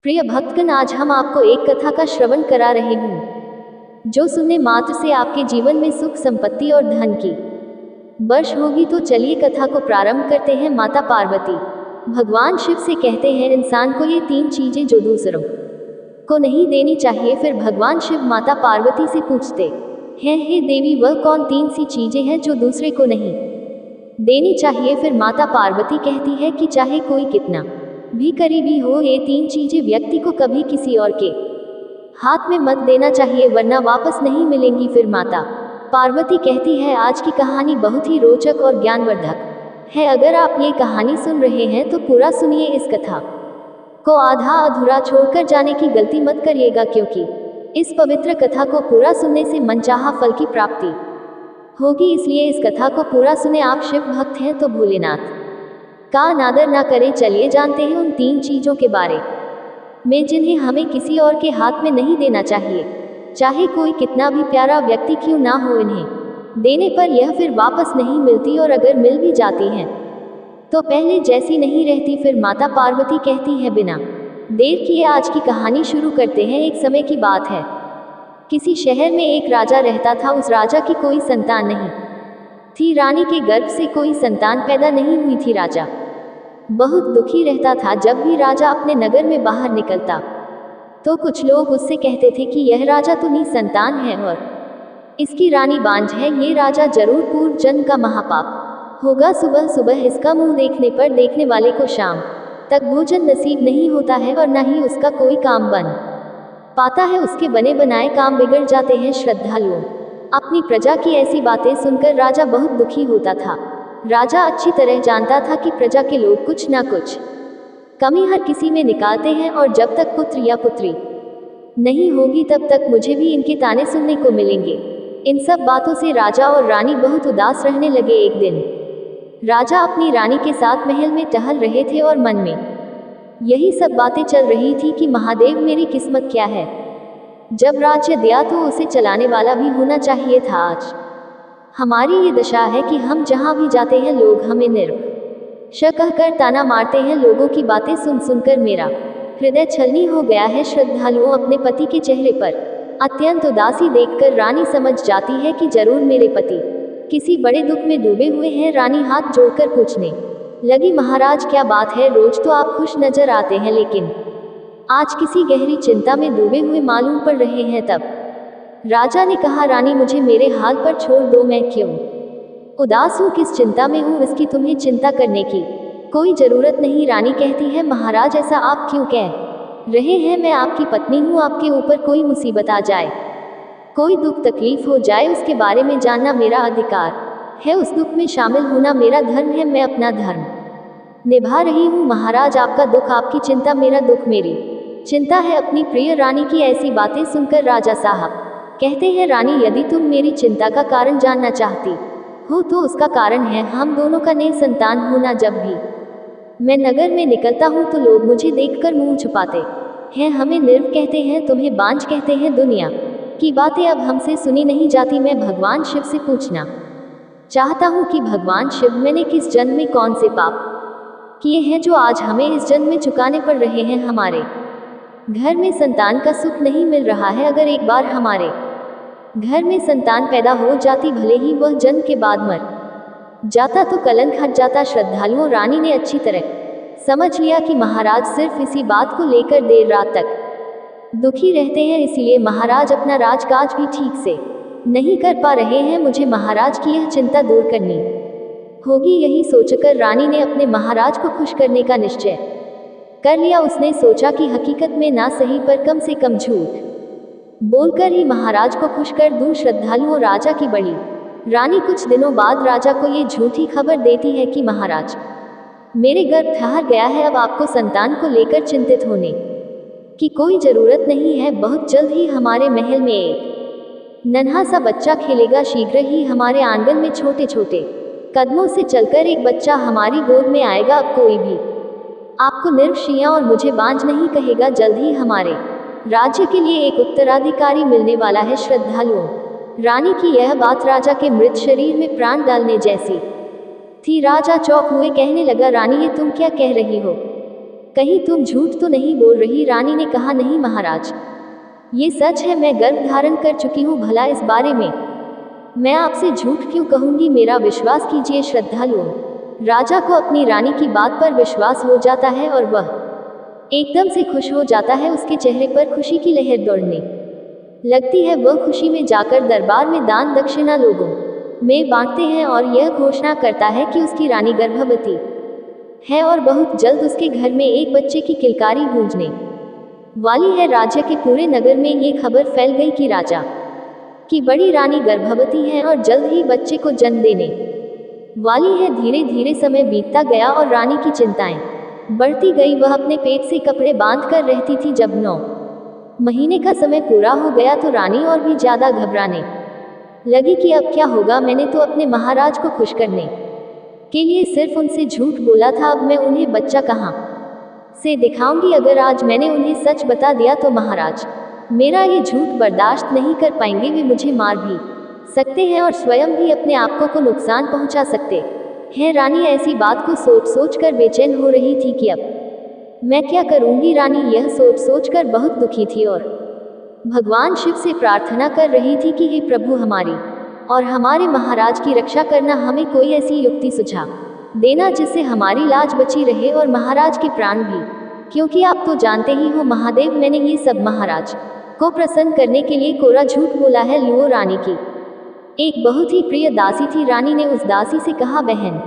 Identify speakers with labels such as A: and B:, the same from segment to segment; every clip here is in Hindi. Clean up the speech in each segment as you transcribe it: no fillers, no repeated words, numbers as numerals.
A: प्रिय भक्तगण, आज हम आपको एक कथा का श्रवण करा रहे हैं जो सुनने मात्र से आपके जीवन में सुख, संपत्ति और धन की वर्ष होगी। तो चलिए कथा को प्रारंभ करते हैं। माता पार्वती भगवान शिव से कहते हैं, इंसान को ये 3 चीजें जो दूसरों को नहीं देनी चाहिए। फिर भगवान शिव माता पार्वती से पूछते हैं, हे देवी, वह कौन 3 सी चीजें हैं जो दूसरे को नहीं देनी चाहिए। फिर माता पार्वती कहती है कि चाहे कोई कितना भी करीबी हो, ये 3 चीजें व्यक्ति को कभी किसी और के हाथ में मत देना चाहिए, वरना वापस नहीं मिलेंगी। फिर माता पार्वती कहती है, आज की कहानी बहुत ही रोचक और ज्ञानवर्धक है। अगर आप ये कहानी सुन रहे हैं तो पूरा सुनिए। इस कथा को आधा अधूरा छोड़कर जाने की गलती मत करिएगा, क्योंकि इस पवित्र कथा को पूरा सुनने से मनचाहा फल की प्राप्ति होगी। इसलिए इस कथा को पूरा सुने। आप शिव भक्त हैं तो भोलेनाथ का अनादर ना करें। चलिए जानते हैं उन 3 चीजों के बारे में जिन्हें हमें किसी और के हाथ में नहीं देना चाहिए, चाहे कोई कितना भी प्यारा व्यक्ति क्यों ना हो। इन्हें देने पर यह फिर वापस नहीं मिलती, और अगर मिल भी जाती हैं तो पहले जैसी नहीं रहती। फिर माता पार्वती कहती है, बिना देर किए आज की कहानी शुरू करते हैं। एक समय की बात है, किसी शहर में एक राजा रहता था। उस राजा की कोई संतान नहीं थी। रानी के गर्भ से कोई संतान पैदा नहीं हुई थी। राजा बहुत दुखी रहता था। जब भी राजा अपने नगर में बाहर निकलता तो कुछ लोग उससे कहते थे कि यह राजा तो निसंतान है और इसकी रानी बांझ है। ये राजा जरूर पूर्व जन्म का महापाप होगा। सुबह सुबह इसका मुंह देखने पर देखने वाले को शाम तक भोजन नसीब नहीं होता है और न ही उसका कोई काम बन पाता है। उसके बने बनाए काम बिगड़ जाते हैं। श्रद्धालुओं अपनी प्रजा की ऐसी बातें सुनकर राजा बहुत दुखी होता था। राजा अच्छी तरह जानता था कि प्रजा के लोग कुछ ना कुछ कमी हर किसी में निकालते हैं, और जब तक पुत्र या पुत्री नहीं होगी तब तक मुझे भी इनके ताने सुनने को मिलेंगे। इन सब बातों से राजा और रानी बहुत उदास रहने लगे। एक दिन राजा अपनी रानी के साथ महल में टहल रहे थे और मन में यही सब बातें चल रही थी कि महादेव, मेरी किस्मत क्या है। जब राज्य दिया तो उसे चलाने वाला भी होना चाहिए था। आज हमारी ये दशा है कि हम जहाँ भी जाते हैं लोग हमें निर्वश कहकर ताना मारते हैं। लोगों की बातें सुन सुनकर मेरा हृदय छलनी हो गया है। श्रद्धालुओं अपने पति के चेहरे पर अत्यंत उदासी देखकर रानी समझ जाती है कि जरूर मेरे पति किसी बड़े दुख में डूबे हुए हैं। रानी हाथ जोड़कर पूछने लगी, महाराज क्या बात है? रोज तो आप खुश नजर आते हैं, लेकिन आज किसी गहरी चिंता में डूबे हुए मालूम पड़ रहे हैं। तब राजा ने कहा, रानी मुझे मेरे हाल पर छोड़ दो। मैं क्यों उदास हूँ, किस चिंता में हूँ, इसकी तुम्हें चिंता करने की कोई जरूरत नहीं। रानी कहती है, महाराज ऐसा आप क्यों कह रहे हैं? मैं आपकी पत्नी हूँ। आपके ऊपर कोई मुसीबत आ जाए, कोई दुख तकलीफ हो जाए, उसके बारे में जानना मेरा अधिकार है। उस दुख में शामिल होना मेरा धर्म है। मैं अपना धर्म निभा रही हूँ। महाराज आपका दुख आपकी चिंता, मेरा दुख मेरी चिंता है। अपनी प्रिय रानी की ऐसी बातें सुनकर राजा साहब कहते हैं, रानी यदि तुम मेरी चिंता का कारण जानना चाहती हो तो उसका कारण है हम दोनों का निसंतान होना। जब भी मैं नगर में निकलता हूँ तो लोग मुझे देखकर मुंह छुपाते हैं, हमें निर्व कहते हैं, तुम्हें बांझ कहते हैं। दुनिया की बातें अब हमसे सुनी नहीं जाती। मैं भगवान शिव से पूछना चाहता हूँ कि भगवान शिव, मैंने किस जन्म में कौन से पाप किए हैं जो आज हमें इस जन्म में चुकाने पड़ रहे हैं। हमारे घर में संतान का सुख नहीं मिल रहा है। अगर एक बार हमारे घर में संतान पैदा हो जाती, भले ही वह जन्म के बाद मर जाता, तो कलंक हट जाता। श्रद्धालुओं रानी ने अच्छी तरह समझ लिया कि महाराज सिर्फ इसी बात को लेकर देर रात तक दुखी रहते हैं, इसीलिए महाराज अपना राजकाज भी ठीक से नहीं कर पा रहे हैं। मुझे महाराज की यह चिंता दूर करनी होगी। यही सोचकर रानी ने अपने महाराज को खुश करने का निश्चय कर लिया। उसने सोचा कि हकीकत में ना सही पर कम से कम झूठ बोलकर ही महाराज को खुश कर दूं। श्रद्धालुओं राजा की बड़ी रानी कुछ दिनों बाद राजा को ये झूठी खबर देती है कि महाराज, मेरे गर्भ ठहर गया है। अब आपको संतान को लेकर चिंतित होने की कोई जरूरत नहीं है। बहुत जल्द ही हमारे महल में एक नन्हा सा बच्चा खेलेगा। शीघ्र ही हमारे आंगन में छोटे छोटे कदमों से चलकर एक बच्चा हमारी गोद में आएगा। अब कोई भी आपको निर्वशिया और मुझे बांझ नहीं कहेगा। जल्द ही हमारे राज्य के लिए एक उत्तराधिकारी मिलने वाला है। श्रद्धालुओं रानी की यह बात राजा के मृत शरीर में प्राण डालने जैसी थी। राजा चौंक हुए, कहने लगा, रानी ये तुम क्या कह रही हो? कहीं तुम झूठ तो नहीं बोल रही? रानी ने कहा, नहीं महाराज, ये सच है, मैं गर्भ धारण कर चुकी हूँ। भला इस बारे में मैं आपसे झूठ क्यों कहूंगी? मेरा विश्वास कीजिए श्रद्धालुओं। राजा को अपनी रानी की बात पर विश्वास हो जाता है और वह एकदम से खुश हो जाता है। उसके चेहरे पर खुशी की लहर दौड़ने लगती है। वह खुशी में जाकर दरबार में दान दक्षिणा लोगों में बांटते हैं और यह घोषणा करता है कि उसकी रानी गर्भवती है और बहुत जल्द उसके घर में एक बच्चे की किलकारी गूंजने वाली है। राज्य के पूरे नगर में ये खबर फैल गई कि राजा की बड़ी रानी गर्भवती है और जल्द ही बच्चे को जन्म देने वाली है। धीरे धीरे समय बीतता गया और रानी की चिंताएं बढ़ती गई। वह अपने पेट से कपड़े बांध कर रहती थी। जब 9 महीने का समय पूरा हो गया तो रानी और भी ज्यादा घबराने लगी कि अब क्या होगा। मैंने तो अपने महाराज को खुश करने के लिए सिर्फ उनसे झूठ बोला था, अब मैं उन्हें बच्चा कहाँ से दिखाऊंगी? अगर आज मैंने उन्हें सच बता दिया तो महाराज मेरा ये झूठ बर्दाश्त नहीं कर पाएंगे। वे मुझे मार भी सकते हैं और स्वयं भी अपने आप को नुकसान पहुंचा सकते हैं। रानी ऐसी बात को सोच सोच कर बेचैन हो रही थी कि अब मैं क्या करूंगी। रानी यह सोच सोच कर बहुत दुखी थी और भगवान शिव से प्रार्थना कर रही थी कि हे प्रभु, हमारी और हमारे महाराज की रक्षा करना। हमें कोई ऐसी युक्ति सुझा देना जिससे हमारी लाज बची रहे और महाराज के प्राण भी, क्योंकि आप तो जानते ही हो महादेव, मैंने ये सब महाराज को प्रसन्न करने के लिए कोरा झूठ बोला है। लुओ रानी की एक बहुत ही प्रिय दासी थी। रानी ने उस दासी से कहा, बहन,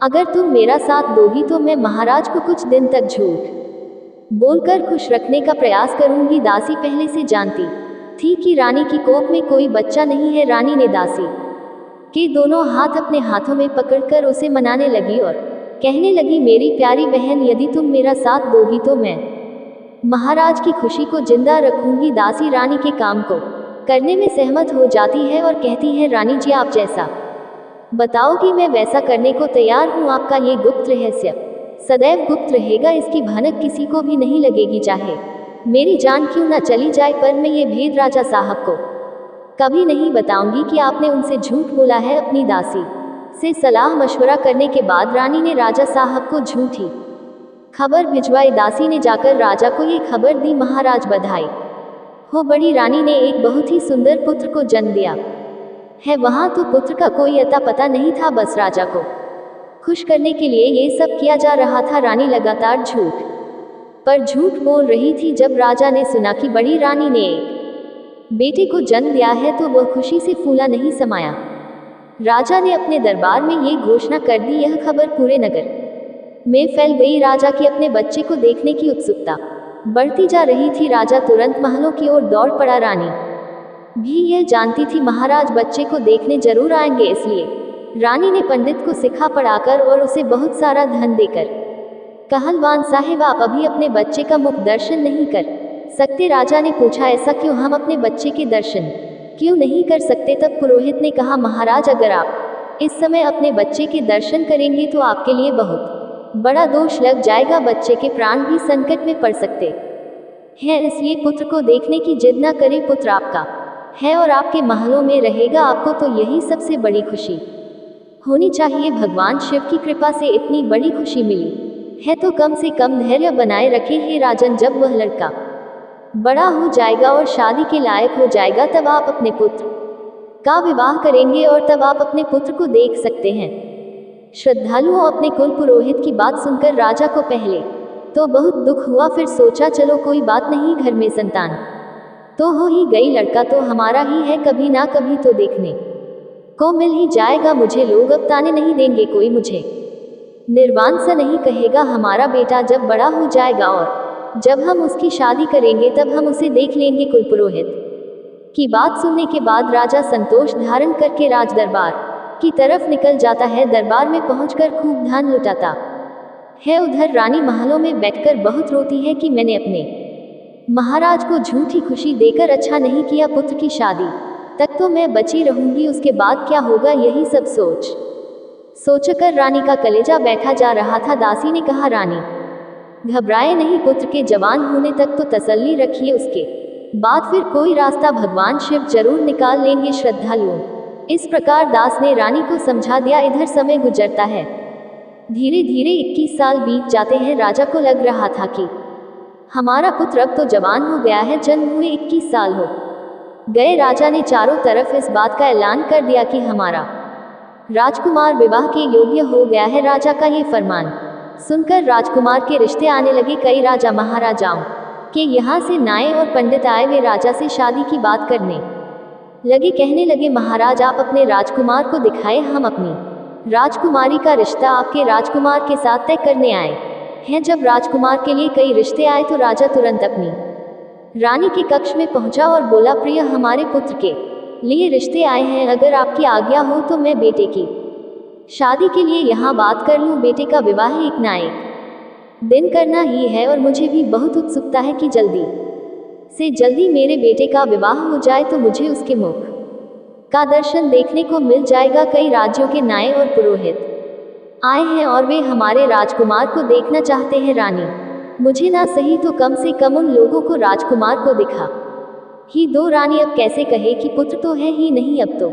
A: अगर तुम मेरा साथ दोगी तो मैं महाराज को कुछ दिन तक झूठ बोलकर खुश रखने का प्रयास करूंगी। दासी पहले से जानती थी कि रानी की कोख में कोई बच्चा नहीं है। रानी ने दासी के दोनों हाथ अपने हाथों में पकड़कर उसे मनाने लगी और कहने लगी, मेरी प्यारी बहन, यदि तुम मेरा साथ दोगी तो मैं महाराज की खुशी को जिंदा रखूंगी। दासी रानी के काम को करने में सहमत हो जाती है और कहती है, रानी जी, आप जैसा बताओगी मैं वैसा करने को तैयार हूँ। आपका ये गुप्त रहस्य सदैव गुप्त रहेगा, इसकी भनक किसी को भी नहीं लगेगी, चाहे मेरी जान क्यों न चली जाए। पर मैं ये भेद राजा साहब को कभी नहीं बताऊंगी कि आपने उनसे झूठ बोला है। अपनी दासी से सलाह मशवरा करने के बाद रानी ने राजा साहब को झूठी खबर भिजवाई। दासी ने जाकर राजा को ये खबर दी, महाराज बधाई हो, बड़ी रानी ने एक बहुत ही सुंदर पुत्र को जन्म दिया है। वहां तो पुत्र का कोई अता पता नहीं था, बस राजा को खुश करने के लिए ये सब किया जा रहा था। रानी लगातार झूठ पर झूठ बोल रही थी। जब राजा ने सुना कि बड़ी रानी ने एक बेटे को जन्म दिया है तो वह खुशी से फूला नहीं समाया। राजा ने अपने दरबार में ये घोषणा कर दी। यह खबर पूरे नगर में फैल गई। राजा की अपने बच्चे को देखने की उत्सुकता बढ़ती जा रही थी। राजा तुरंत महलों की ओर दौड़ पड़ा। रानी भी यह जानती थी महाराज बच्चे को देखने जरूर आएंगे, इसलिए रानी ने पंडित को सिखा पढ़ाकर और उसे बहुत सारा धन देकर कहलवान साहिब, आप अभी अपने बच्चे का मुख दर्शन नहीं कर सकते? राजा ने पूछा, ऐसा क्यों? हम अपने बच्चे के दर्शन क्यों नहीं कर सकते? तब पुरोहित ने कहा, महाराज, अगर आप इस समय अपने बच्चे के दर्शन करेंगे तो आपके लिए बहुत बड़ा दोष लग जाएगा। बच्चे के प्राण भी संकट में पड़ सकते हैं, इसलिए पुत्र को देखने की जिद न करें। पुत्र आपका है और आपके महलों में रहेगा। आपको तो यही सबसे बड़ी खुशी होनी चाहिए। भगवान शिव की कृपा से इतनी बड़ी खुशी मिली है तो कम से कम धैर्य बनाए रखें। हे राजन, जब वह लड़का बड़ा हो जाएगा और शादी के लायक हो जाएगा तब आप अपने पुत्र का विवाह करेंगे और तब आप अपने पुत्र को देख सकते हैं। श्रद्धालुओं, अपने कुल पुरोहित की बात सुनकर राजा को पहले तो बहुत दुख हुआ, फिर सोचा चलो कोई बात नहीं, घर में संतान तो हो ही गई, लड़का तो हमारा ही है, कभी ना कभी तो देखने को मिल ही जाएगा। मुझे लोग अब ताने नहीं देंगे, कोई मुझे निर्वाण सा नहीं कहेगा। हमारा बेटा जब बड़ा हो जाएगा और जब हम उसकी शादी करेंगे तब हम उसे देख लेंगे। कुलपुरोहित की बात सुनने के बाद राजा संतोष धारण करके राज दरबार की तरफ निकल जाता है। दरबार में पहुंचकर खूब धन लुटाता है। उधर रानी महलों में बैठकर बहुत रोती है कि मैंने अपने महाराज को झूठी खुशी देकर अच्छा नहीं किया। पुत्र की शादी तक तो मैं बची रहूंगी, उसके बाद क्या होगा, यही सब सोचकर रानी का कलेजा बैठा जा रहा था। दासी ने कहा, रानी घबराए नहीं, पुत्र के जवान होने तक तो तसल्ली रखिए, उसके बाद फिर कोई रास्ता भगवान शिव जरूर निकाल लेंगे। श्रद्धालुओं, इस प्रकार दास ने रानी को समझा दिया। इधर समय गुजरता है। धीरे धीरे 21 साल बीत जाते हैं। राजा को लग रहा था कि हमारा पुत्र अब तो जवान हो गया है, जन्म हुए 21 साल हो गए। राजा ने चारों तरफ इस बात का ऐलान कर दिया कि हमारा राजकुमार विवाह के योग्य हो गया है। राजा का ये फरमान सुनकर राजकुमार के रिश्ते आने लगे। कई राजा महाराजाओं के यहाँ से नाए और पंडित आए। वे राजा से शादी की बात करने लगे। कहने लगे, महाराज आप अपने राजकुमार को दिखाए, हम अपनी राजकुमारी का रिश्ता आपके राजकुमार के साथ तय करने आए हैं। जब राजकुमार के लिए कई रिश्ते आए तो राजा तुरंत अपनी रानी के कक्ष में पहुंचा और बोला, प्रिय हमारे पुत्र के लिए रिश्ते आए हैं, अगर आपकी आज्ञा हो तो मैं बेटे की शादी के लिए यहाँ बात कर लूँ। बेटे का विवाह एक ना एक दिन करना ही है और मुझे भी बहुत उत्सुकता है कि जल्दी से जल्दी मेरे बेटे का विवाह हो जाए तो मुझे उसके मुख का दर्शन देखने को मिल जाएगा। कई राज्यों के नाए और पुरोहित आए हैं और वे हमारे राजकुमार को देखना चाहते हैं। रानी, मुझे ना सही तो कम से कम उन लोगों को राजकुमार को दिखा ही दो। रानी अब कैसे कहे कि पुत्र तो है ही नहीं। अब तो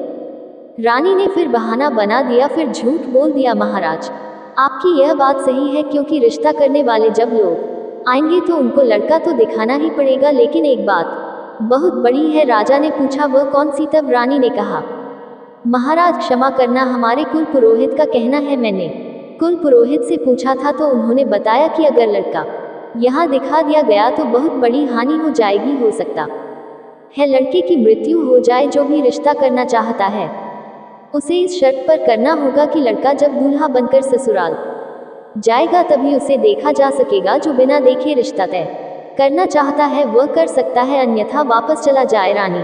A: रानी ने फिर बहाना बना दिया, फिर झूठ बोल दिया, महाराज आपकी यह बात सही है, क्योंकि रिश्ता करने वाले जब लोग आएंगे तो उनको लड़का तो दिखाना ही पड़ेगा, लेकिन एक बात बहुत बड़ी है। राजा ने पूछा, वह कौन सी? तब रानी ने कहा, महाराज क्षमा करना, हमारे कुल पुरोहित का कहना है। मैंने कुल पुरोहित से पूछा था तो उन्होंने बताया कि अगर लड़का यहाँ दिखा दिया गया तो बहुत बड़ी हानि हो जाएगी। हो सकता है लड़के की मृत्यु हो जाए। जो भी रिश्ता करना चाहता है उसे इस शर्त पर करना होगा कि लड़का जब दूल्हा बनकर ससुराल जाएगा तभी उसे देखा जा सकेगा। जो बिना देखे रिश्ता तय करना चाहता है वह कर सकता है, अन्यथा वापस चला जाए। रानी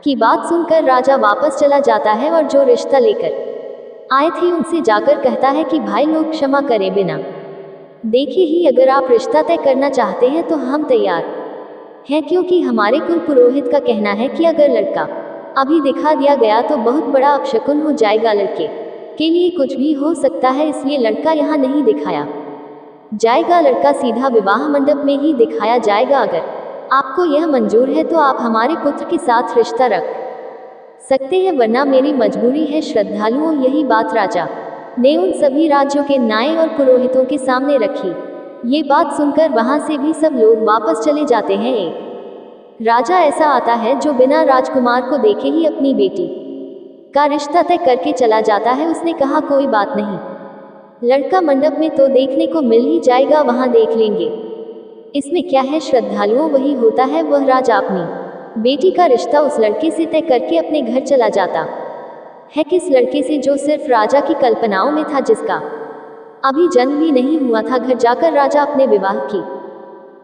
A: की बात सुनकर राजा वापस चला जाता है और जो रिश्ता लेकर आए थे उनसे जाकर कहता है कि भाई लोग क्षमा करें, बिना देखे ही अगर आप रिश्ता तय करना चाहते हैं तो हम तैयार हैं, क्योंकि हमारे कुल पुरोहित का कहना है कि अगर लड़का अभी दिखा दिया गया तो बहुत बड़ा अपशकुन हो जाएगा। लड़के के लिए कुछ भी हो सकता है, इसलिए लड़का यहाँ नहीं दिखाया जाएगा। लड़का सीधा विवाह मंडप में ही दिखाया जाएगा। अगर आपको यह मंजूर है तो आप हमारे पुत्र के साथ रिश्ता रख सकते हैं, वरना मेरी मजबूरी है। श्रद्धालुओं, यही बात राजा ने उन सभी राज्यों के नाए और पुरोहितों के सामने रखी। ये बात सुनकर वहां से भी सब लोग वापस चले जाते हैं। एक राजा ऐसा आता है जो बिना राजकुमार को देखे ही अपनी बेटी का रिश्ता तय करके चला जाता है। उसने कहा, कोई बात नहीं, लड़का मंडप में तो देखने को मिल ही जाएगा, वहां देख लेंगे, इसमें क्या है। श्रद्धालुओं, वही होता है, वह राजा अपनी बेटी का रिश्ता उस लड़के से तय करके अपने घर चला जाता है। किस लड़के से? जो सिर्फ राजा की कल्पनाओं में था, जिसका अभी जन्म भी नहीं हुआ था। घर जाकर राजा अपने विवाह की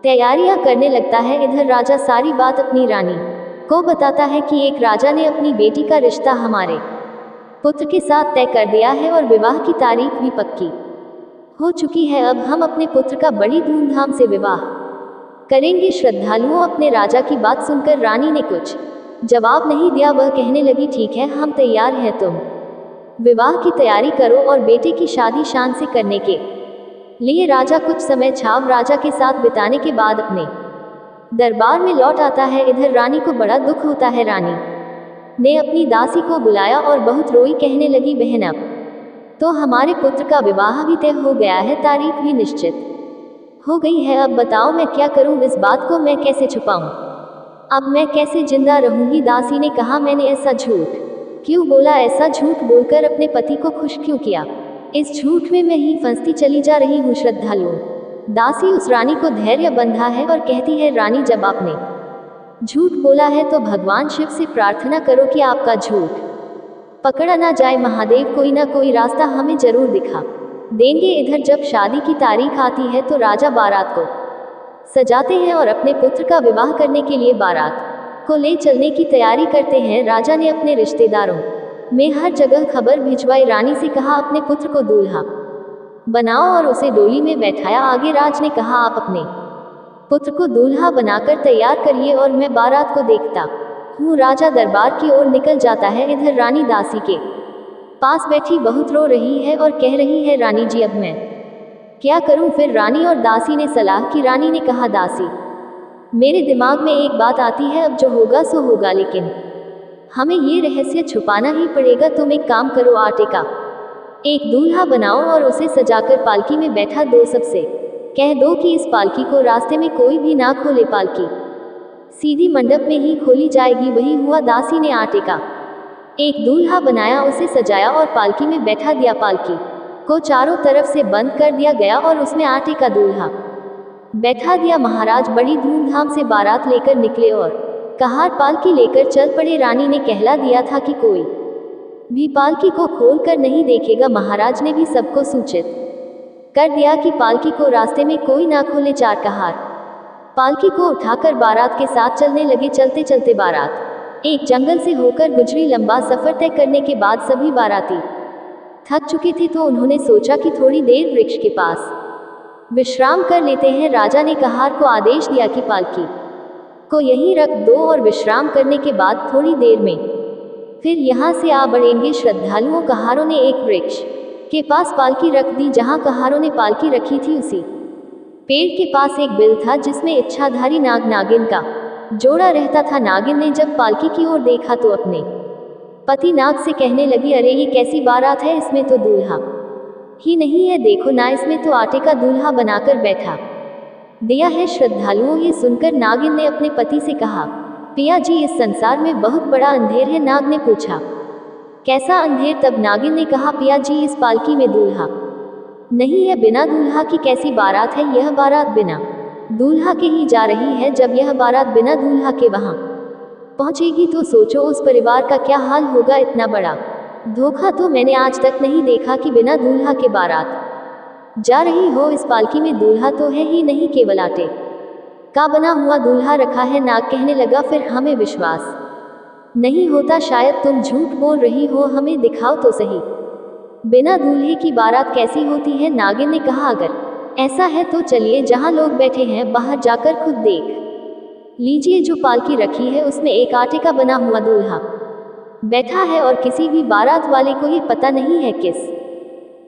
A: तैयारियां करने लगता है। इधर राजा सारी बात अपनी रानी को बताता है कि एक राजा ने अपनी बेटी का रिश्ता हमारे पुत्र के साथ तय कर दिया है और विवाह की तारीख भी पक्की हो चुकी है। अब हम अपने पुत्र का बड़ी धूमधाम से विवाह करेंगे। श्रद्धालुओं, अपने राजा की बात सुनकर रानी ने कुछ जवाब नहीं दिया। वह कहने लगी, ठीक है, हम तैयार हैं, तुम विवाह की तैयारी करो और बेटे की शादी शान से करने के लिए राजा कुछ समय छाव राजा के साथ बिताने के बाद अपने दरबार में लौट आता है। इधर रानी को बड़ा दुख होता है। रानी ने अपनी दासी को बुलाया और बहुत रोई। कहने लगी, बहन अब तो हमारे पुत्र का विवाह भी तय हो गया है, तारीख भी निश्चित हो गई है। अब बताओ मैं क्या करूं? इस बात को मैं कैसे छुपाऊं? अब मैं कैसे जिंदा रहूंगी? दासी ने कहा, मैंने ऐसा झूठ क्यों बोला? ऐसा झूठ बोलकर अपने पति को खुश क्यों किया? इस झूठ में मैं ही फंसती चली जा रही हूँ। श्रद्धालुओं, दासी उस रानी को धैर्य बंधा है और कहती है, रानी जब आपने झूठ बोला है तो भगवान शिव से प्रार्थना करो कि आपका झूठ पकड़ा ना जाए। महादेव कोई ना कोई रास्ता हमें जरूर दिखा देंगे। इधर जब शादी की तारीख आती है तो राजा बारात को सजाते हैं और अपने पुत्र का विवाह करने के लिए बारात को ले चलने की तैयारी करते हैं। राजा ने अपने रिश्तेदारों में हर जगह खबर भिजवाई। रानी से कहा, अपने पुत्र को दूल्हा बनाओ और उसे डोली में बैठाया। आगे राज ने कहा, आप अपने पुत्र को दूल्हा बनाकर तैयार करिए और मैं बारात को देखता हूँ। राजा दरबार की ओर निकल जाता है। इधर रानी दासी के पास बैठी बहुत रो रही है और कह रही है, रानी जी अब मैं क्या करूं? फिर रानी और दासी ने सलाह की। रानी ने कहा, दासी मेरे दिमाग में एक बात आती है, अब जो होगा सो होगा, लेकिन हमें ये रहस्य छुपाना ही पड़ेगा। तुम एक काम करो, आटे का एक दूल्हा बनाओ और उसे सजाकर पालकी में बैठा दो। सबसे कह दो कि इस पालकी को रास्ते में कोई भी ना खोले। पालकी सीधी मंडप में ही खोली जाएगी। वही हुआ। दासी ने आटे का एक दूल्हा बनाया, उसे सजाया और पालकी में बैठा दिया। पालकी को चारों तरफ से बंद कर दिया गया और उसमें आटे का दूल्हा बैठा दिया। महाराज बड़ी धूमधाम से बारात लेकर निकले और कहार पालकी लेकर चल पड़े। रानी ने कहला दिया था कि कोई भी पालकी को खोल कर नहीं देखेगा। महाराज ने भी सबको सूचित कर दिया कि पालकी को रास्ते में कोई ना खोले। चार कहार पालकी को उठाकर बारात के साथ चलने लगे। चलते चलते बारात एक जंगल से होकर गुजरी। लंबा सफर तय करने के बाद सभी बाराती थक चुके थे, तो उन्होंने सोचा कि थोड़ी देर वृक्ष के पास विश्राम कर लेते हैं। राजा ने कहार को आदेश दिया कि पालकी को यहीं रख दो और विश्राम करने के बाद थोड़ी देर में फिर यहाँ से आ बढ़ेंगे श्रद्धालुओं। कहारों ने एक वृक्ष के पास पालकी रख दी। जहाँ कहारों ने पालकी रखी थी उसी पेड़ के पास एक बिल था जिसमें इच्छाधारी नाग नागिन का जोड़ा रहता था। नागिन ने जब पालकी की ओर देखा तो अपने पति नाग से कहने लगी, अरे ये कैसी बारात है, इसमें तो दूल्हा ही नहीं है। देखो ना, इसमें तो आटे का दूल्हा बनाकर बैठा दिया है। श्रद्धालुओं ये सुनकर नागिन ने अपने पति से कहा, पिया जी इस संसार में बहुत बड़ा अंधेर है। नाग ने पूछा, कैसा अंधेर? तब नागिन ने कहा, पिया जी इस पालकी में दूल्हा नहीं है। बिना दूल्हा की कैसी बारात है? यह बारात बिना दूल्हा के ही जा रही है। जब यह बारात बिना दूल्हा के वहां पहुंचेगी तो सोचो उस परिवार का क्या हाल होगा। इतना बड़ा धोखा तो मैंने आज तक नहीं देखा कि बिना दूल्हा के बारात जा रही हो। इस पालकी में दूल्हा तो है ही नहीं, केवल आटे का बना हुआ दूल्हा रखा है। नाग कहने लगा, फिर हमें विश्वास नहीं होता, शायद तुम झूठ बोल रही हो, हमें दिखाओ तो सही, बिना दूल्हे की बारात कैसी होती है? नागिन ने कहा, अगर ऐसा है तो चलिए, जहां लोग बैठे हैं बाहर जाकर खुद देख लीजिए। जो पालकी रखी है उसमें एक आटे का बना हुआ दूल्हा बैठा है और किसी भी बारात वाले को ये पता नहीं है किस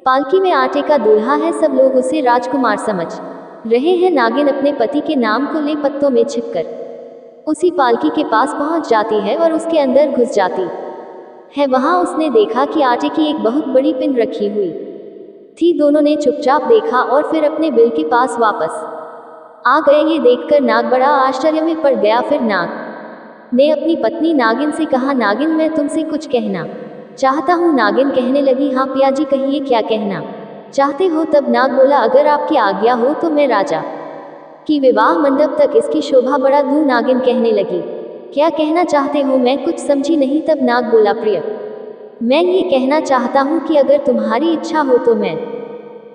A: पालकी में आटे का दूल्हा है। सब लोग उसे राजकुमार समझ रहे हैं। नागिन अपने पति के नाम को ले पत्तों में छिपकर उसी पालकी के पास पहुंच जाती है और उसके अंदर घुस जाती है। वहां उसने देखा कि आटे की एक बहुत बड़ी पिन रखी हुई थी। दोनों ने चुपचाप देखा और फिर अपने बिल के पास वापस आ गए। ये देखकर नाग बड़ा आश्चर्य में पड़ गया। फिर नाग ने अपनी पत्नी नागिन से कहा, नागिन मैं तुमसे कुछ कहना चाहता हूँ। नागिन कहने लगी, हाँ पिया जी कहिए, क्या कहना चाहते हो? तब नाग बोला, अगर आपकी आज्ञा हो तो मैं राजा की विवाह मंडप तक इसकी शोभा बढ़ा दूं। नागिन कहने लगी, क्या कहना चाहते हो? मैं कुछ समझी नहीं। तब नाग बोला, प्रिय मैं ये कहना चाहता हूँ कि अगर तुम्हारी इच्छा हो तो मैं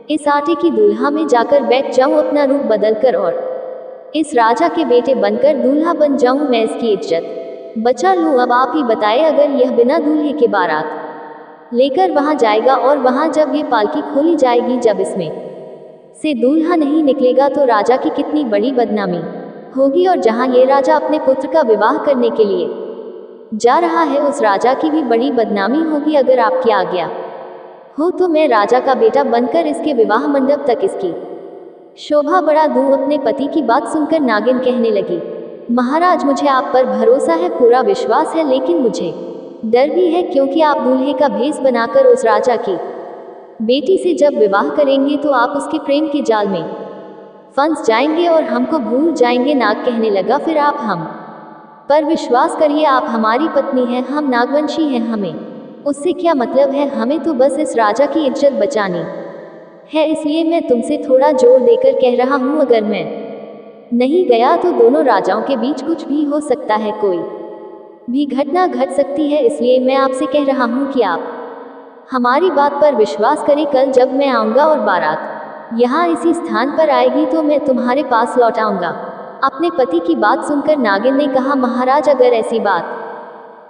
A: इस आटे की दूल्हा में जाकर बैठ जाऊं, अपना रूप बदलकर और इस राजा के बेटे बनकर दूल्हा बन जाऊं। मैं इसकी इज्जत बचा लूं। अब आप ही बताएं, अगर यह बिना दूल्हे के बारात लेकर वहां जाएगा और वहां जब ये पालकी खोली जाएगी, जब इसमें से दूल्हा नहीं निकलेगा तो राजा की कितनी बड़ी बदनामी होगी। और जहां ये राजा अपने पुत्र का विवाह करने के लिए जा रहा है, उस राजा की भी बड़ी बदनामी होगी। अगर आपकी आज्ञा हो तो मैं राजा का बेटा बनकर इसके विवाह मंडप तक इसकी शोभा बढ़ा दूं। अपने पति की बात सुनकर नागिन कहने लगी, महाराज मुझे आप पर भरोसा है, पूरा विश्वास है, लेकिन मुझे डर भी है, क्योंकि आप दूल्हे का भेष बनाकर उस राजा की बेटी से जब विवाह करेंगे तो आप उसके प्रेम के जाल में फंस जाएंगे और हमको भूल जाएंगे। नाग कहने लगा, फिर आप हम पर विश्वास करिए, आप हमारी पत्नी हैं, हम नागवंशी हैं, हमें उससे क्या मतलब है? हमें तो बस इस राजा की इज्जत बचानी है। इसलिए मैं तुमसे थोड़ा जोर देकर कह रहा हूँ, अगर मैं नहीं गया तो दोनों राजाओं के बीच कुछ भी हो सकता है, कोई भी घटना घट सकती है। इसलिए मैं आपसे कह रहा हूँ कि आप हमारी बात पर विश्वास करें। कल जब मैं आऊँगा और बारात यहाँ इसी स्थान पर आएगी तो मैं तुम्हारे पास लौट आऊँगा। अपने पति की बात सुनकर नागिन ने कहा, महाराज अगर ऐसी बात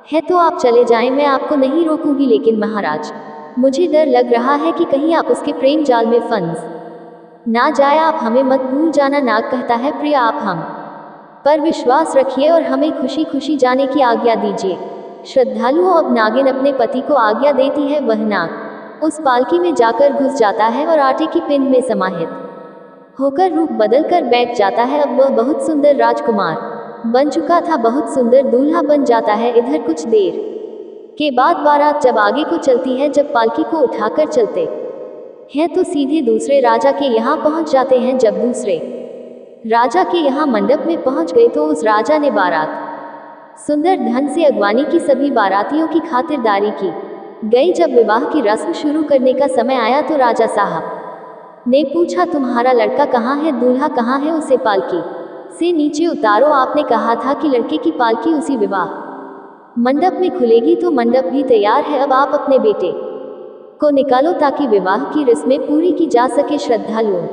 A: है तो आप चले जाएं, मैं आपको नहीं रोकूंगी, लेकिन महाराज मुझे डर लग रहा है कि कहीं आप उसके प्रेम जाल में फंस ना जाए। आप हमें मत भूल जाना। नाग कहता है, प्रिय आप हम पर विश्वास रखिए और हमें खुशी खुशी जाने की आज्ञा दीजिए। श्रद्धालुओं अब नागिन अपने पति को आज्ञा देती है। वह नाग उस पालकी में जाकर घुस जाता है और आटे की पिंड में समाहित होकर रूप बदलकर बैठ जाता है। अब वह बहुत सुंदर राजकुमार बन चुका था, बहुत सुंदर दूल्हा बन जाता है। इधर कुछ देर के बाद बारात जब आगे को चलती है, जब पालकी को उठाकर चलते हैं तो सीधे दूसरे राजा के यहाँ पहुँच जाते हैं। जब दूसरे राजा के यहाँ मंडप में पहुँच गए तो उस राजा ने बारात सुंदर ढंग से अगवानी की। सभी बारातियों की खातिरदारी की गई। जब विवाह की रस्म शुरू करने का समय आया तो राजा साहब ने पूछा, तुम्हारा लड़का कहाँ है, दूल्हा कहाँ है, उसे पालकी से नीचे उतारो। आपने कहा था कि लड़के की पालकी उसी विवाह मंडप में खुलेगी, तो मंडप भी तैयार है। अब आप अपने बेटे को निकालो ताकि विवाह की रस्में पूरी की जा सके। श्रद्धालुओं,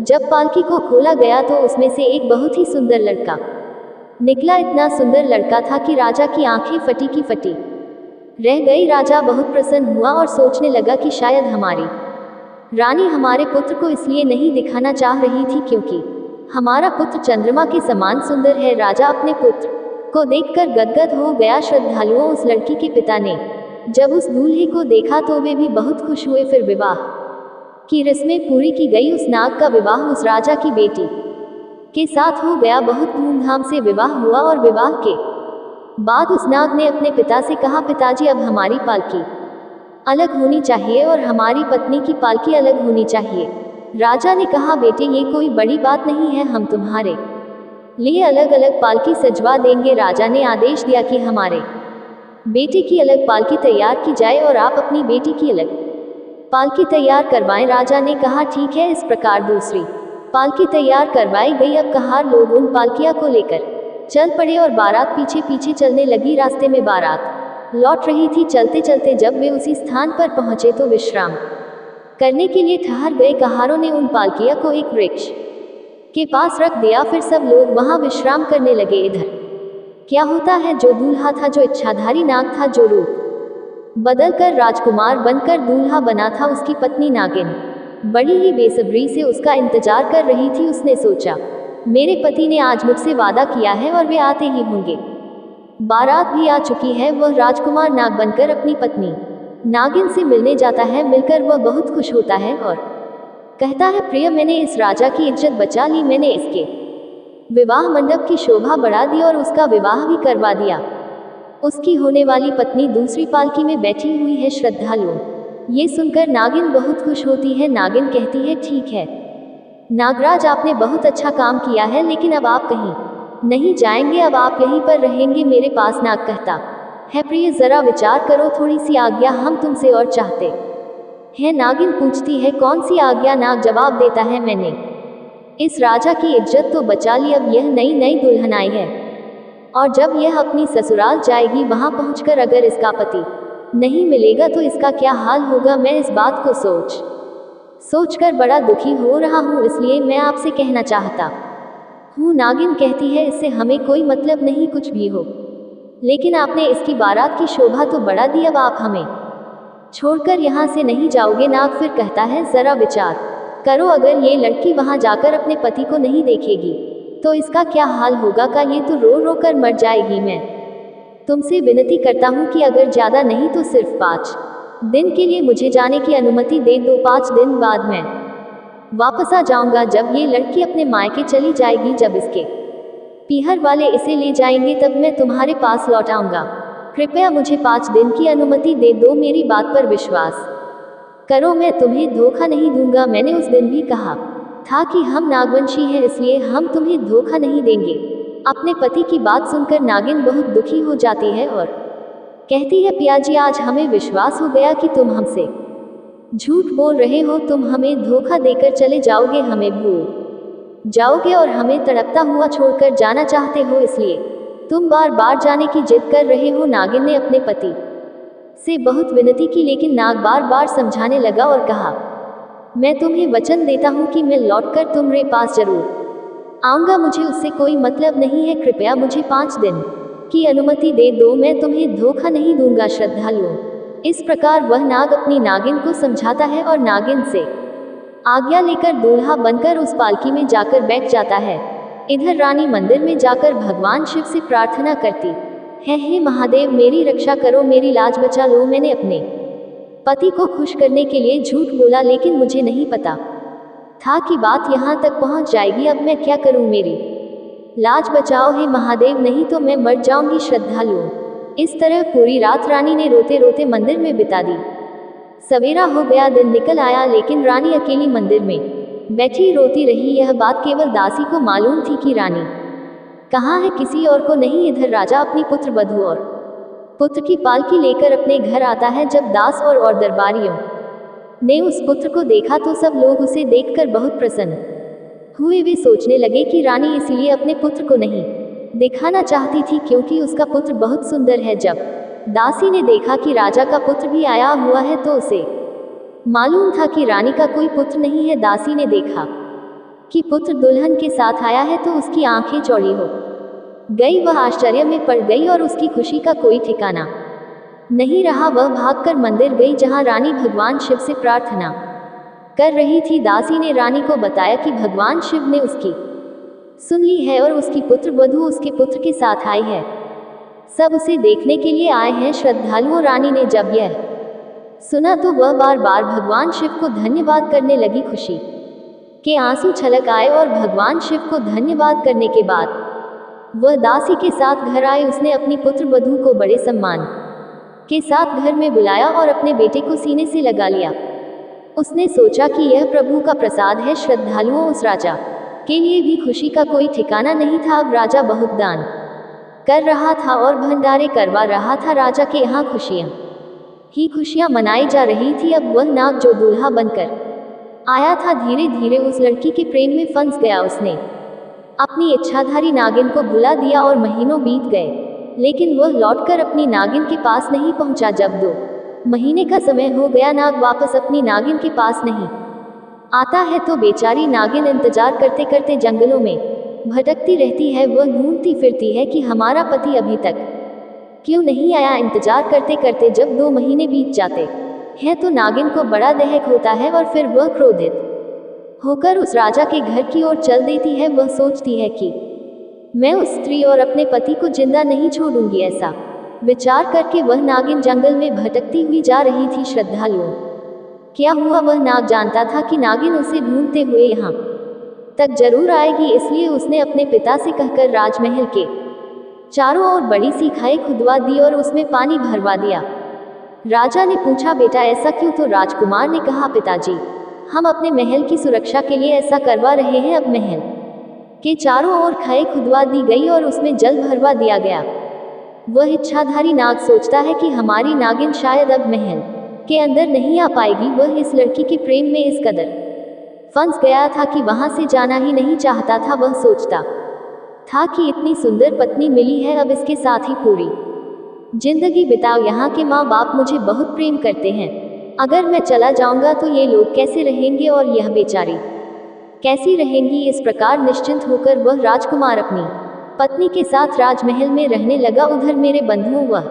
A: जब पालकी को खोला गया तो उसमें से एक बहुत ही सुंदर लड़का निकला। इतना सुंदर लड़का था कि राजा की आंखें फटी की फटी रह गई। राजा बहुत प्रसन्न हुआ और सोचने लगा कि शायद हमारी रानी हमारे पुत्र को इसलिए नहीं दिखाना चाह रही थी क्योंकि हमारा पुत्र चंद्रमा के समान सुंदर है। राजा अपने पुत्र को देखकर गदगद हो गया। श्रद्धालुओं, उस लड़की के पिता ने जब उस दूल्हे को देखा तो वे भी बहुत खुश हुए। फिर विवाह की रस्में पूरी की गई। उस नाग का विवाह उस राजा की बेटी के साथ हो गया। बहुत धूमधाम से विवाह हुआ और विवाह के बाद उस नाग ने अपने पिता से कहा, पिताजी, अब हमारी पालकी अलग होनी चाहिए और हमारी पत्नी की पालकी अलग होनी चाहिए। राजा ने कहा, बेटे, ये कोई बड़ी बात नहीं है, हम तुम्हारे लिए अलग अलग पालकी सजवा देंगे। राजा ने आदेश दिया कि हमारे बेटे की अलग पालकी तैयार की जाए और आप अपनी बेटी की अलग पालकी तैयार करवाएं। राजा ने कहा, ठीक है। इस प्रकार दूसरी पालकी तैयार करवाई गई। अब कहार लोग उन पालकियां को लेकर चल पड़े और बारात पीछे पीछे चलने लगी। रास्ते में बारात लौट रही थी। चलते चलते जब वे उसी स्थान पर पहुंचे तो विश्राम करने के लिए ठहर गए। कहारों ने उन पालकियां को एक वृक्ष के पास रख दिया। फिर सब लोग वहां विश्राम करने लगे। इधर क्या होता है, जो दूल्हा था, जो इच्छाधारी नाग था, जो रूप बदलकर राजकुमार बनकर दूल्हा बना था, उसकी पत्नी नागिन बड़ी ही बेसब्री से उसका इंतजार कर रही थी। उसने सोचा, मेरे पति ने आज मुझसे वादा किया है और वे आते ही होंगे। बारात भी आ चुकी है। वह राजकुमार नाग बनकर अपनी पत्नी नागिन से मिलने जाता है। मिलकर वह बहुत खुश होता है और कहता है, प्रिय, मैंने इस राजा की इज्जत बचा ली। मैंने इसके विवाह मंडप की शोभा बढ़ा दी और उसका विवाह भी करवा दिया। उसकी होने वाली पत्नी दूसरी पालकी में बैठी हुई है। श्रद्धालुओं, ये सुनकर नागिन बहुत खुश होती है। नागिन कहती है, ठीक है नागराज, आपने बहुत अच्छा काम किया है, लेकिन अब आप कहीं नहीं जाएंगे, अब आप यहीं पर रहेंगे मेरे पास। नाग कहता है, प्रिय, जरा विचार करो, थोड़ी सी आज्ञा हम तुमसे और चाहते हैं। नागिन पूछती है, कौन सी आज्ञा? नाग जवाब देता है, मैंने इस राजा की इज्जत तो बचा ली, अब यह नई नई दुल्हन आई है और जब यह अपनी ससुराल जाएगी, वहां पहुंचकर अगर इसका पति नहीं मिलेगा तो इसका क्या हाल होगा। मैं इस बात को सोचकर बड़ा दुखी हो रहा हूँ, इसलिए मैं आपसे कहना चाहता हूँ। नागिन कहती है, इससे हमें कोई मतलब नहीं, कुछ भी हो, लेकिन आपने इसकी बारात की शोभा तो बढ़ा दी। अब आप हमें छोड़कर यहाँ से नहीं जाओगे। नाग फिर कहता है, जरा विचार करो, अगर ये लड़की वहाँ जाकर अपने पति को नहीं देखेगी तो इसका क्या हाल होगा। का ये तो रो रो कर मर जाएगी। मैं तुमसे विनती करता हूँ कि अगर ज़्यादा नहीं तो सिर्फ 5 दिन के लिए मुझे जाने की अनुमति दे दो। 5 दिन बाद मैं वापस आ जाऊंगा। जब ये लड़की अपने मायके चली जाएगी, जब इसके पीहर वाले इसे ले जाएंगे, तब मैं तुम्हारे पास लौट आऊंगा। कृपया मुझे 5 दिन की अनुमति दे दो। मेरी बात पर विश्वास करो, मैं तुम्हें धोखा नहीं दूंगा। मैंने उस दिन भी कहा था कि हम नागवंशी हैं, इसलिए हम तुम्हें धोखा नहीं देंगे। अपने पति की बात सुनकर नागिन बहुत दुखी हो जाती है और कहती है, पियाजी, आज हमें विश्वास हो गया कि तुम हमसे झूठ बोल रहे हो। तुम हमें धोखा देकर चले जाओगे, हमें भूल जाओगे और हमें तड़पता हुआ छोड़कर जाना चाहते हो, इसलिए तुम बार बार जाने की जिद कर रहे हो। नागिन ने अपने पति से बहुत विनती की, लेकिन नाग बार बार समझाने लगा और कहा, मैं तुम्हें वचन देता हूँ कि मैं लौटकर तुम्हारे पास जरूर आऊँगा। मुझे उससे कोई मतलब नहीं है। कृपया मुझे 5 दिन की अनुमति दे दो, मैं तुम्हें धोखा नहीं दूंगा। श्रद्धालुओं, इस प्रकार वह नाग अपनी नागिन को समझाता है और नागिन से आज्ञा लेकर दूल्हा बनकर उस पालकी में जाकर बैठ जाता है। इधर रानी मंदिर में जाकर भगवान शिव से प्रार्थना करती है, हे महादेव, मेरी रक्षा करो, मेरी लाज बचा लो। मैंने अपने पति को खुश करने के लिए झूठ बोला, लेकिन मुझे नहीं पता था कि बात यहाँ तक पहुँच जाएगी। अब मैं क्या करूँ, मेरी लाज बचाओ हे महादेव, नहीं तो मैं मर जाऊंगी। श्रद्धालुओं, इस तरह पूरी रात रानी ने रोते रोते मंदिर में बिता दी। सवेरा हो गया, दिन निकल आया, लेकिन रानी अकेली मंदिर में बैठी रोती रही। यह बात केवल दासी को मालूम थी कि रानी कहाँ है, किसी और को नहीं। इधर राजा अपनी पुत्र वधू और पुत्र की पालकी लेकर अपने घर आता है। जब दास और दरबारियों ने उस पुत्र को देखा तो सब लोग उसे देखकर बहुत प्रसन्न हुए। वे सोचने लगे कि रानी इसलिए अपने पुत्र को नहीं दिखाना चाहती थी क्योंकि उसका पुत्र बहुत सुंदर है। जब दासी ने देखा कि राजा का पुत्र भी आया हुआ है तो उसे मालूम था कि रानी का कोई पुत्र नहीं है। दासी ने देखा कि पुत्र दुल्हन के साथ आया है तो उसकी आंखें चौड़ी हो गई। वह आश्चर्य में पड़ गई और उसकी खुशी का कोई ठिकाना नहीं रहा। वह भागकर मंदिर गई जहां रानी भगवान शिव से प्रार्थना कर रही थी। दासी ने रानी को बताया कि भगवान शिव ने उसकी सुन ली है और उसकी पुत्र वधू उसके पुत्र के साथ आई है। सब उसे देखने के लिए आए हैं श्रद्धालुओं। रानी ने जब यह सुना तो वह बार बार भगवान शिव को धन्यवाद करने लगी। खुशी के आंसू छलक आए और भगवान शिव को धन्यवाद करने के बाद वह दासी के साथ घर आई। उसने अपनी पुत्र वधू को बड़े सम्मान के साथ घर में बुलाया और अपने बेटे को सीने से लगा लिया। उसने सोचा कि यह प्रभु का प्रसाद है। श्रद्धालुओं, उस राजा के लिए भी खुशी का कोई ठिकाना नहीं था। अब राजा बहुत दान कर रहा था और भंडारे करवा रहा था। राजा के यहाँ खुशियाँ ही खुशियाँ मनाई जा रही थी। अब वह नाग जो दूल्हा बनकर आया था धीरे धीरे उस लड़की के प्रेम में फंस गया। उसने अपनी इच्छाधारी नागिन को भुला दिया और महीनों बीत गए, लेकिन वह लौटकर अपनी नागिन के पास नहीं पहुंचा। जब 2 महीने का समय हो गया, नाग वापस अपनी नागिन के पास नहीं आता है तो बेचारी नागिन इंतजार करते करते जंगलों में भटकती रहती है। वह ढूंढती फिरती है कि हमारा पति अभी तक क्यों नहीं आया। इंतजार करते करते जब 2 महीने बीत जाते हैं तो नागिन को बड़ा दहक होता है और फिर वह क्रोधित होकर उस राजा के घर की ओर चल देती है। वह सोचती है कि मैं उस स्त्री और अपने पति को जिंदा नहीं छोड़ूंगी। ऐसा विचार करके वह नागिन जंगल में भटकती हुई जा रही थी। श्रद्धालुओं, क्या हुआ? वह नाग जानता था कि नागिन उसे ढूंढते हुए यहाँ तक जरूर आएगी, इसलिए उसने अपने पिता से कहकर राजमहल के चारों ओर बड़ी सी खाई खुदवा दी और उसमें पानी भरवा दिया। राजा ने पूछा, बेटा ऐसा क्यों? तो राजकुमार ने कहा, पिताजी हम अपने महल की सुरक्षा के लिए ऐसा करवा रहे हैं। अब महल के चारों ओर खाई खुदवा दी गई और उसमें जल भरवा दिया गया। वह इच्छाधारी नाग सोचता है कि हमारी नागिन शायद अब महल के अंदर नहीं आ पाएगी। वह इस लड़की के प्रेम में इस कदर फंस गया था कि वहां से जाना ही नहीं चाहता था। वह सोचता था कि इतनी सुंदर पत्नी मिली है, अब इसके साथ ही पूरी जिंदगी बिताओ। यहाँ के माँ बाप मुझे बहुत प्रेम करते हैं, अगर मैं चला जाऊंगा तो ये लोग कैसे रहेंगे और यह बेचारी कैसी रहेंगी। इस प्रकार निश्चिंत होकर वह राजकुमार अपनी पत्नी के साथ राजमहल में रहने लगा। उधर मेरे बंधुओं, वह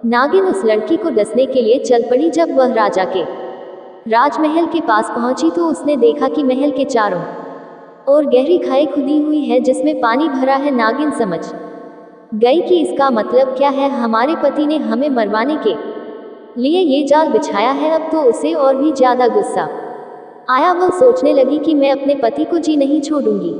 A: नागिन उस लड़की को डसने के लिए चल पड़ी। जब वह राजा के राजमहल के पास पहुंची तो उसने देखा कि महल के चारों ओर गहरी खाई खुदी हुई है जिसमें पानी भरा है। नागिन समझ गई कि इसका मतलब क्या है, हमारे पति ने हमें मरवाने के लिए ये जाल बिछाया है। अब तो उसे और भी ज्यादा गुस्सा आया। वह सोचने लगी कि मैं अपने पति को जी नहीं छोड़ूंगी।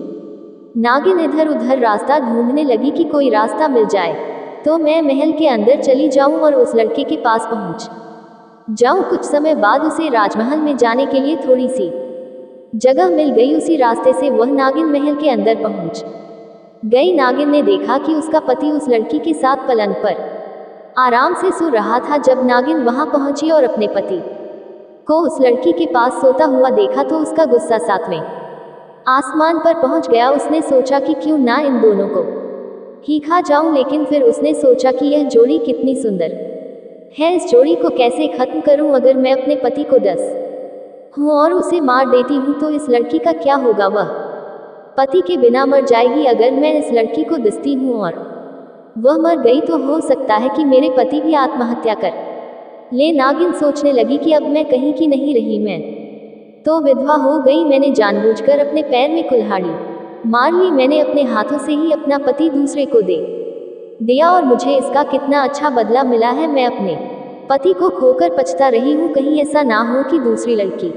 A: नागिन इधर उधर रास्ता ढूंढने लगी कि कोई रास्ता मिल जाए तो मैं महल के अंदर चली जाऊं और उस लड़के के पास पहुंच जाऊं। कुछ समय बाद उसे राजमहल में जाने के लिए थोड़ी सी जगह मिल गई। उसी रास्ते से वह नागिन महल के अंदर पहुंच गई। नागिन ने देखा कि उसका पति उस लड़की के साथ पलंग पर आराम से सो रहा था। जब नागिन वहां पहुंची और अपने पति को उस लड़की के पास सोता हुआ देखा तो उसका गुस्सा 7वें आसमान पर पहुंच गया। उसने सोचा कि क्यों ना इन दोनों को ही खा जाऊं, लेकिन फिर उसने सोचा कि यह जोड़ी कितनी सुंदर है, इस जोड़ी को कैसे खत्म करूं। अगर मैं अपने पति को डस हूं और उसे मार देती हूं तो इस लड़की का क्या होगा? वह पति के बिना मर जाएगी। अगर मैं इस लड़की को डसती हूं और वह मर गई तो हो सकता है कि मेरे पति भी आत्महत्या कर ले। नागिन सोचने लगी कि अब मैं कहीं की नहीं रही, मैं तो विधवा हो गई। मैंने जानबूझकर अपने पैर में कुल्हाड़ी मार ली। मैंने अपने हाथों से ही अपना पति दूसरे को दे दिया और मुझे इसका कितना अच्छा बदला मिला है। मैं अपने पति को खोकर पछता रही हूँ। कहीं ऐसा ना हो कि दूसरी लड़की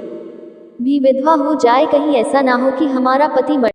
A: भी विधवा हो जाए, कहीं ऐसा ना हो कि हमारा पति मर